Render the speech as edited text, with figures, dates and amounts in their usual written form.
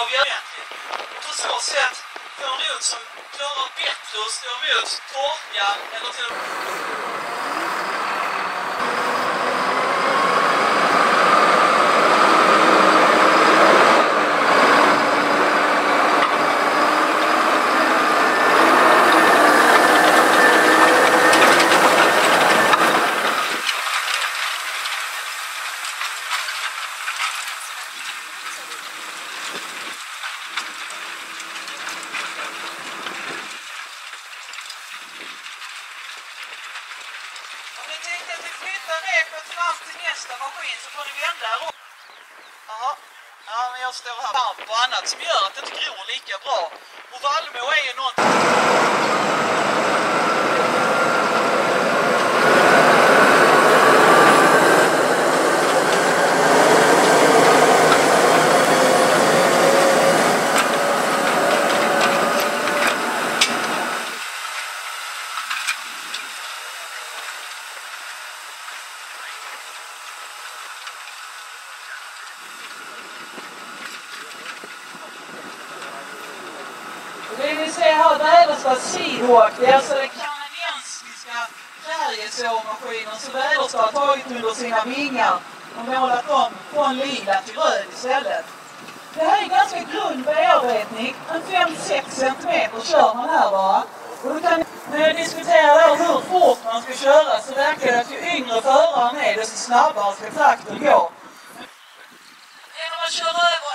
vad vi gör egentligen. På så sätt får en rot som klarar bättre att stå emot torka eller till Om ni tänkte att vi flyttar repet fram till nästa maskin så får ni vända här om. Jaha. Ja, men jag står här varmt på annat som gör att det inte gror lika bra. Och vallmo är ju någonting. Det vi ser här Väderstad Seahawk, det är alltså den kanadensiska färjesåmaskinen som Väderstad har tagit under sina vingar och målat om från lila till röd istället. Det här är ganska grund bearbetning, en 5-6 cm kör man här bara. Och då kan ni diskutera hur fort man ska köra så verkar det att ju yngre föraren är desto snabbare ska traktorn gå. Genom att köra över